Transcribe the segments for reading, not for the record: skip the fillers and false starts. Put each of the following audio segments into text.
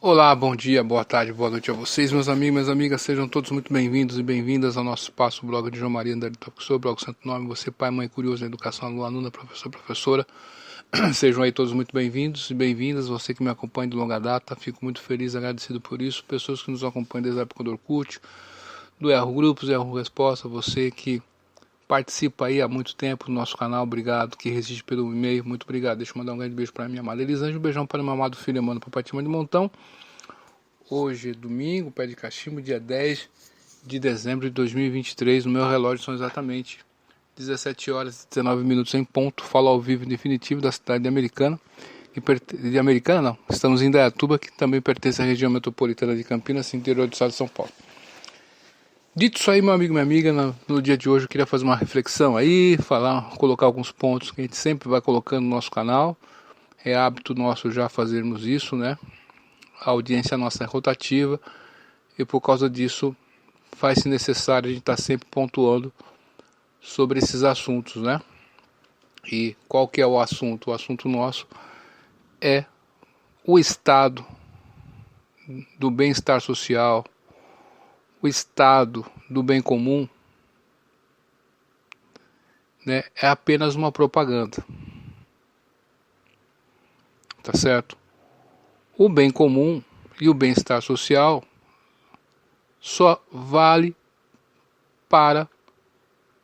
Olá, bom dia, boa tarde, boa noite a vocês, meus amigos e minhas amigas, sejam todos muito bem-vindos e bem-vindas ao nosso espaço, o blog de João Maria André Talk Show, blog Santo Nome, você pai, mãe, curioso na educação, aluno, aluna, professor, professora, sejam aí todos muito bem-vindos e bem-vindas, você que me acompanha de longa data, fico muito feliz e agradecido por isso, pessoas que nos acompanham desde a época do Orkut, do Erro Grupos, Erro Resposta, você que participa aí há muito tempo no nosso canal, obrigado, que resiste pelo e-mail, muito obrigado. Deixa eu mandar um grande beijo para minha amada Elisângela, um beijão para meu amado filho, mano, papai Tima de Montão. Hoje, domingo, pé de cachimbo, dia 10 de dezembro de 2023, no meu relógio são exatamente 17 horas e 19 minutos em ponto, falo ao vivo em definitivo da cidade de Americana, de Americana não, estamos em Indaiatuba, que também pertence à região metropolitana de Campinas, interior do estado de São Paulo. Dito isso aí, meu amigo e minha amiga, no dia de hoje eu queria fazer uma reflexão aí, colocar alguns pontos que a gente sempre vai colocando no nosso canal. É hábito nosso já fazermos isso, né? A audiência nossa é rotativa e por causa disso faz-se necessário a gente estar sempre pontuando sobre esses assuntos, né? E qual que é o assunto? O assunto nosso é o estado do bem-estar social, o estado do bem comum, né, é apenas uma propaganda, tá certo? O bem comum e o bem-estar social só vale para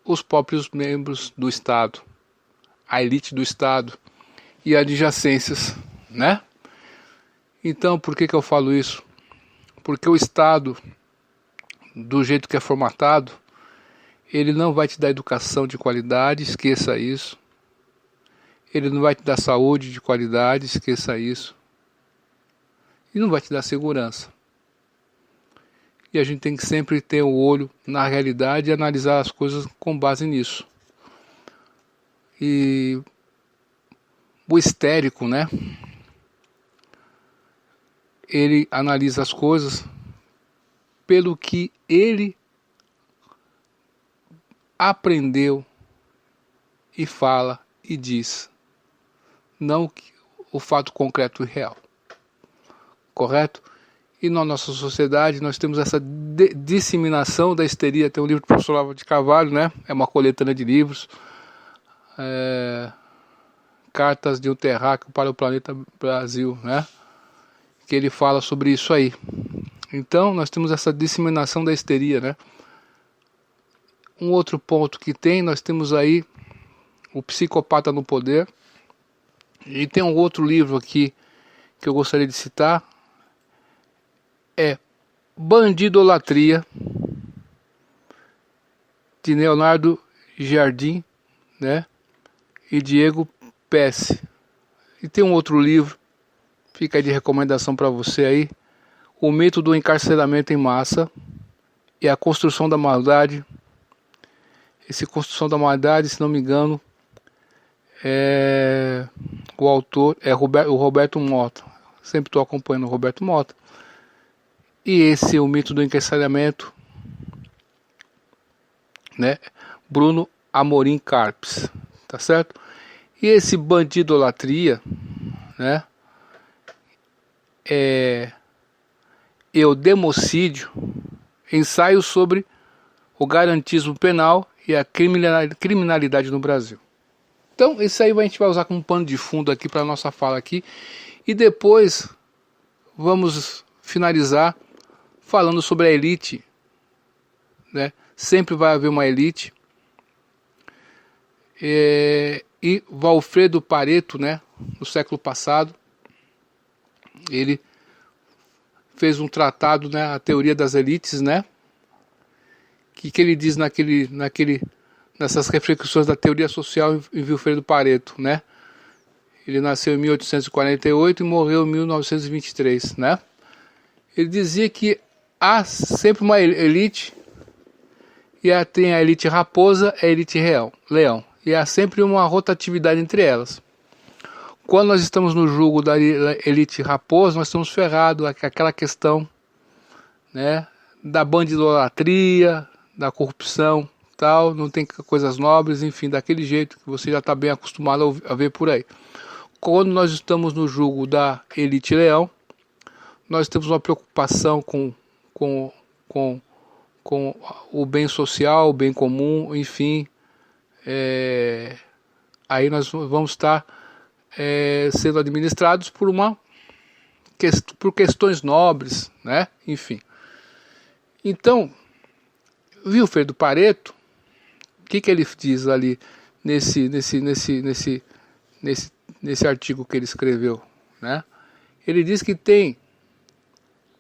os próprios membros do Estado, a elite do Estado e adjacências, né? Então, por que eu falo isso? Porque o Estado, do jeito que é formatado, ele não vai te dar educação de qualidade, esqueça isso. Ele não vai te dar saúde de qualidade, esqueça isso. E não vai te dar segurança. E a gente tem que sempre ter o olho na realidade e analisar as coisas com base nisso. E o histérico, né? Ele analisa as coisas pelo que ele aprendeu e fala e diz, não o fato concreto e real, correto? E na nossa sociedade nós temos essa disseminação da histeria. Tem um livro do professor Olavo de Carvalho, né? É uma coletânea de livros, Cartas de um Terráqueo para o Planeta Brasil, né? Que ele fala sobre isso aí. Então nós temos essa disseminação da histeria, né? Um outro ponto que nós temos aí o Psicopata no Poder. E tem um outro livro aqui que eu gostaria de citar, é Bandidolatria, de Leonardo Jardim, né? E Diego Pesce. E tem um outro livro, fica aí de recomendação para você aí, O Mito do Encarceramento em Massa e a Construção da Maldade. Esse Construção da Maldade, se não me engano, o autor é o Roberto Mota. Sempre estou acompanhando o Roberto Mota. E esse é O Mito do Encarceramento, né? Bruno Amorim Carpes, tá certo? E esse Bandidolatria, né? O Democídio, ensaio sobre o garantismo penal e a criminalidade no Brasil. Então, isso aí a gente vai usar como pano de fundo aqui para a nossa fala aqui. E depois vamos finalizar falando sobre a elite, né? Sempre vai haver uma elite. E Valfredo Pareto, né? No século passado, ele fez um tratado, né? A Teoria das Elites, né? Que ele diz nessas reflexões da teoria social em Valfredo Pareto, né? Ele nasceu em 1848 e morreu em 1923, né? Ele dizia que há sempre uma elite, e tem a elite raposa e a elite leão, e há sempre uma rotatividade entre elas. Quando nós estamos no jugo da elite raposa, nós estamos ferrados, aquela questão, né, da bandidolatria, da corrupção, tal, não tem coisas nobres, enfim, daquele jeito que você já está bem acostumado a ver por aí. Quando nós estamos no jugo da elite leão, nós temos uma preocupação com o bem social, o bem comum, enfim, aí nós vamos estar sendo administrados por questões nobres, né? Enfim. Então, Vilfredo Pareto, o que ele diz ali nesse artigo que ele escreveu, né? Ele diz que tem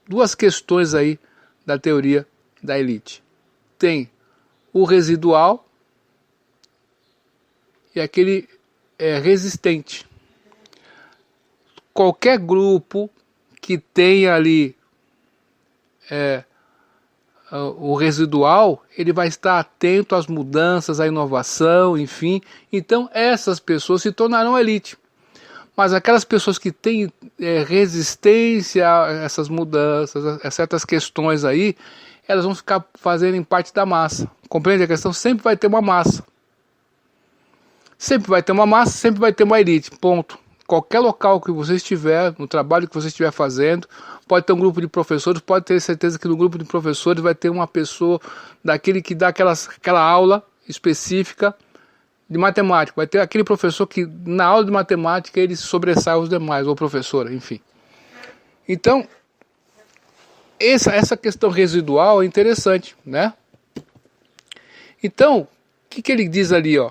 duas questões aí da teoria da elite. Tem o residual e aquele resistente. Qualquer grupo que tenha ali o residual, ele vai estar atento às mudanças, à inovação, enfim. Então essas pessoas se tornarão elite. Mas aquelas pessoas que têm resistência a essas mudanças, a certas questões aí, elas vão ficar fazendo parte da massa. Compreende a questão? Sempre vai ter uma massa. Sempre vai ter uma massa, sempre vai ter uma elite, ponto. Qualquer local que você estiver, no trabalho que você estiver fazendo, pode ter um grupo de professores, pode ter certeza que no grupo de professores vai ter uma pessoa daquele que dá aquela aula específica de matemática. Vai ter aquele professor que na aula de matemática ele sobressai os demais, ou professora, enfim. Então, essa questão residual é interessante, né? Então, o que ele diz ali, ó?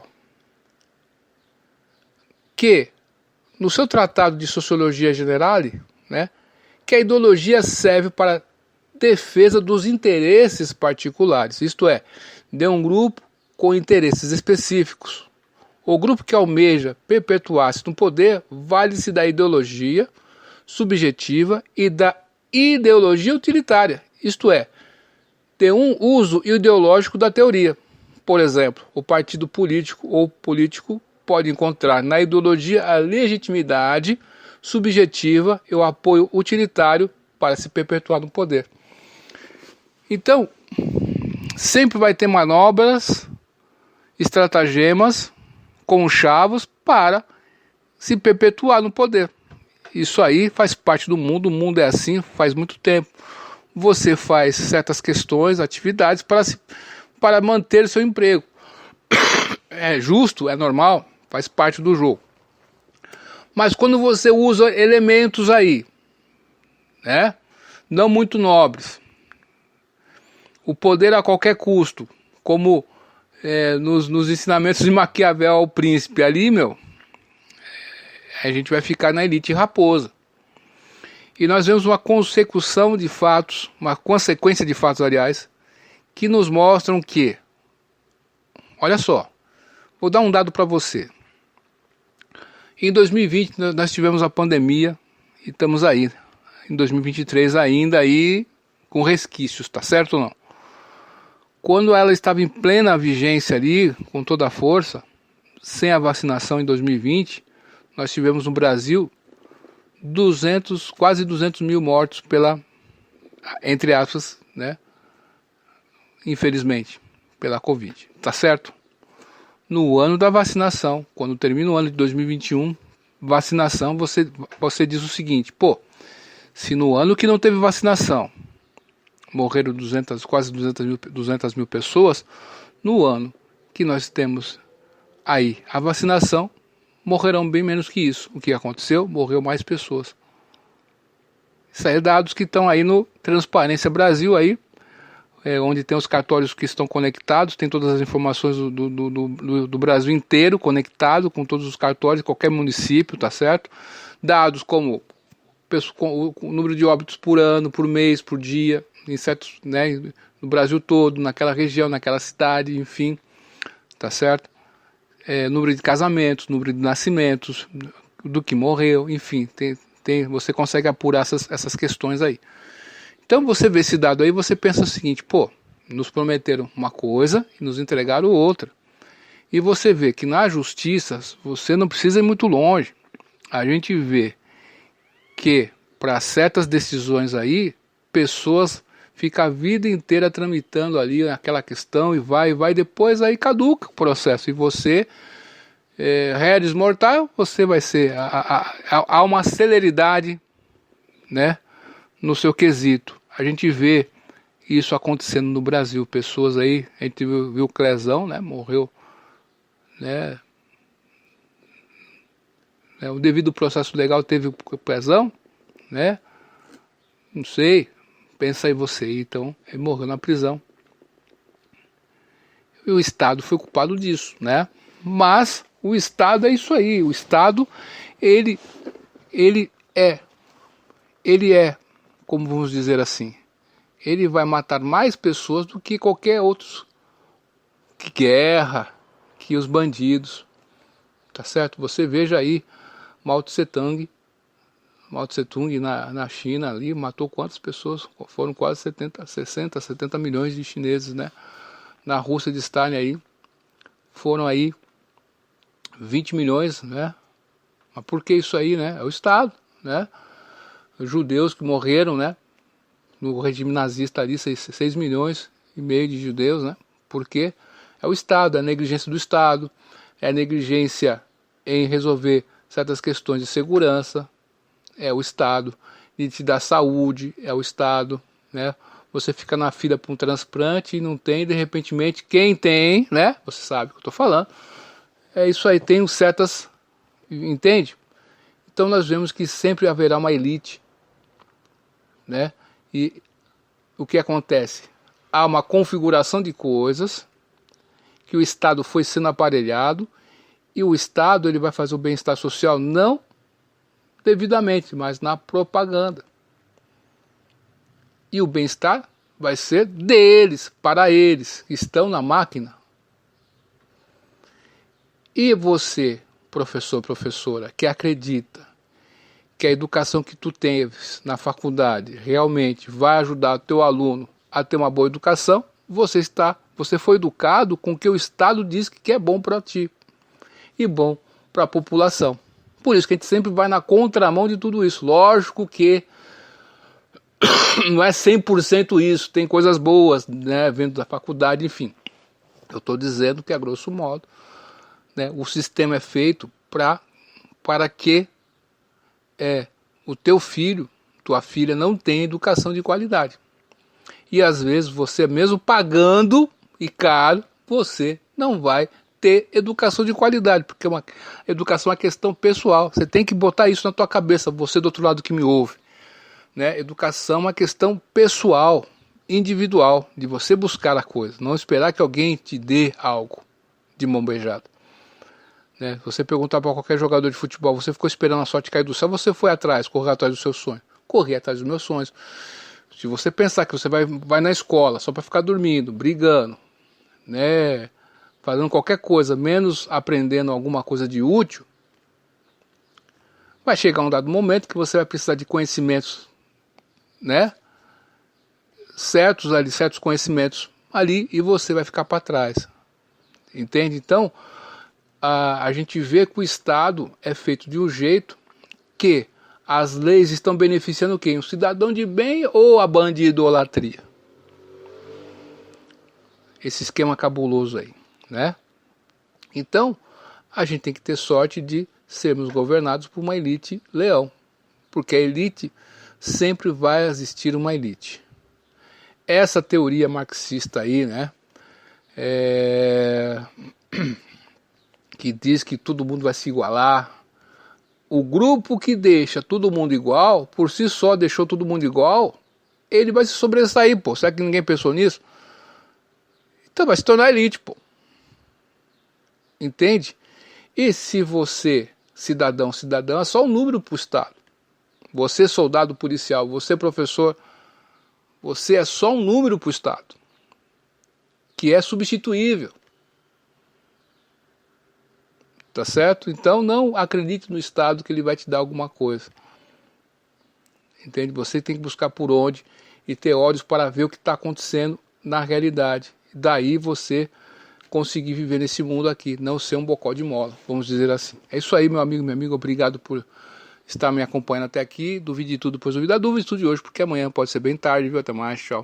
Que no seu tratado de Sociologia Generale, né, que a ideologia serve para defesa dos interesses particulares, isto é, de um grupo com interesses específicos. O grupo que almeja perpetuar-se no poder vale-se da ideologia subjetiva e da ideologia utilitária, isto é, de um uso ideológico da teoria. Por exemplo, o partido político ou político pode encontrar na ideologia a legitimidade subjetiva e o apoio utilitário para se perpetuar no poder. Então, sempre vai ter manobras, estratagemas, conchavos para se perpetuar no poder. Isso aí faz parte do mundo, o mundo é assim faz muito tempo. Você faz certas questões, atividades para manter seu emprego. É justo, é normal, faz parte do jogo. Mas quando você usa elementos aí, né, não muito nobres, o poder a qualquer custo, como nos ensinamentos de Maquiavel ao príncipe ali, a gente vai ficar na elite raposa. E nós vemos uma consecução de fatos, uma consequência de fatos, aliás, que nos mostram que, olha só, vou dar um dado para você. Em 2020 nós tivemos a pandemia e estamos aí, em 2023 ainda aí com resquícios, tá certo ou não? Quando ela estava em plena vigência ali, com toda a força, sem a vacinação em 2020, nós tivemos no Brasil quase 200 mil mortos entre aspas, né, infelizmente, pela Covid, tá certo? No ano da vacinação, quando termina o ano de 2021, vacinação, você diz o seguinte, se no ano que não teve vacinação, morreram quase 200 mil pessoas, no ano que nós temos aí a vacinação, morrerão bem menos que isso. O que aconteceu? Morreu mais pessoas. Isso aí é dados que estão aí no Transparência Brasil, aí, onde tem os cartórios que estão conectados, tem todas as informações do Brasil inteiro conectado com todos os cartórios, qualquer município, tá certo? Dados como o número de óbitos por ano, por mês, por dia, em certos, né, no Brasil todo, naquela região, naquela cidade, enfim, tá certo? Número de casamentos, número de nascimentos, do que morreu, enfim, você consegue apurar essas questões aí. Então você vê esse dado aí, você pensa o seguinte, nos prometeram uma coisa e nos entregaram outra. E você vê que na justiça, você não precisa ir muito longe. A gente vê que para certas decisões aí, pessoas ficam a vida inteira tramitando ali aquela questão e vai, depois aí caduca o processo. E você, réis mortal, você vai ser, há uma celeridade, né, no seu quesito. A gente vê isso acontecendo no Brasil, pessoas aí, a gente viu o Clezão, né, morreu, né, o devido processo legal teve o Clezão, né, não sei, pensa aí você, então, ele morreu na prisão. E o Estado foi culpado disso, né, mas o Estado é isso aí, o Estado, ele é, como vamos dizer assim, ele vai matar mais pessoas do que qualquer outro, que guerra, que os bandidos, tá certo? Você veja aí, Mao Tse Tung na China ali, matou quantas pessoas? Foram quase 70 milhões de chineses, né? Na Rússia de Stalin aí, foram aí 20 milhões, né? Mas por que isso aí, né? É o Estado, né? Os judeus que morreram, né? No regime nazista ali, 6 milhões e meio de judeus, né? Porque é o Estado, é a negligência do Estado, é a negligência em resolver certas questões de segurança, é o Estado, de te dar saúde, é o Estado, né? Você fica na fila para um transplante e não tem, de repente, quem tem, né? Você sabe o que eu estou falando. É isso aí, tem certas, entende? Então nós vemos que sempre haverá uma elite, né? E o que acontece? Há uma configuração de coisas que o Estado foi sendo aparelhado e o Estado ele vai fazer o bem-estar social não devidamente, mas na propaganda. E o bem-estar vai ser deles, para eles, que estão na máquina. E você, professor, professora, que acredita que a educação que tu tens na faculdade realmente vai ajudar o teu aluno a ter uma boa educação, você foi educado com o que o Estado diz que é bom para ti e bom para a população. Por isso que a gente sempre vai na contramão de tudo isso. Lógico que não é 100% isso, tem coisas boas, né, vindo da faculdade, enfim. Eu estou dizendo que, a grosso modo, né, o sistema é feito para que o teu filho, tua filha não tenha educação de qualidade. E às vezes você mesmo pagando e caro, você não vai ter educação de qualidade, porque educação é uma questão pessoal. Você tem que botar isso na tua cabeça, você do outro lado que me ouve. Né? Educação é uma questão pessoal, individual, de você buscar a coisa, não esperar que alguém te dê algo de mão beijada. Né? Se você perguntar para qualquer jogador de futebol, você ficou esperando a sorte cair do céu, você foi atrás, correu atrás do seu sonho. Corri atrás dos meus sonhos. Se você pensar que você vai na escola só para ficar dormindo, brigando, né, fazendo qualquer coisa, menos aprendendo alguma coisa de útil, vai chegar um dado momento que você vai precisar de conhecimentos, né, certos conhecimentos ali, e você vai ficar para trás. Entende? Então, a gente vê que o Estado é feito de um jeito que as leis estão beneficiando quem? O cidadão de bem ou a bandidolatria? Esse esquema cabuloso aí, né? Então, a gente tem que ter sorte de sermos governados por uma elite leão. Porque a elite, sempre vai existir uma elite. Essa teoria marxista aí, né? Que diz que todo mundo vai se igualar. O grupo que deixa todo mundo igual, por si só deixou todo mundo igual, ele vai se sobressair, pô. Será que ninguém pensou nisso? Então vai se tornar elite, pô. Entende? E se você, cidadão, é só um número pro Estado. Você, soldado policial, você, professor, você é só um número pro Estado. Que é substituível. Tá certo? Então não acredite no Estado que ele vai te dar alguma coisa. Entende? Você tem que buscar por onde e ter olhos para ver o que está acontecendo na realidade. Daí você conseguir viver nesse mundo aqui, não ser um bocó de mola, vamos dizer assim. É isso aí, meu amigo, minha amiga. Obrigado por estar me acompanhando até aqui. Duvide de tudo, pois duvide da dúvida, estude hoje, porque amanhã pode ser bem tarde, viu? Até mais, tchau.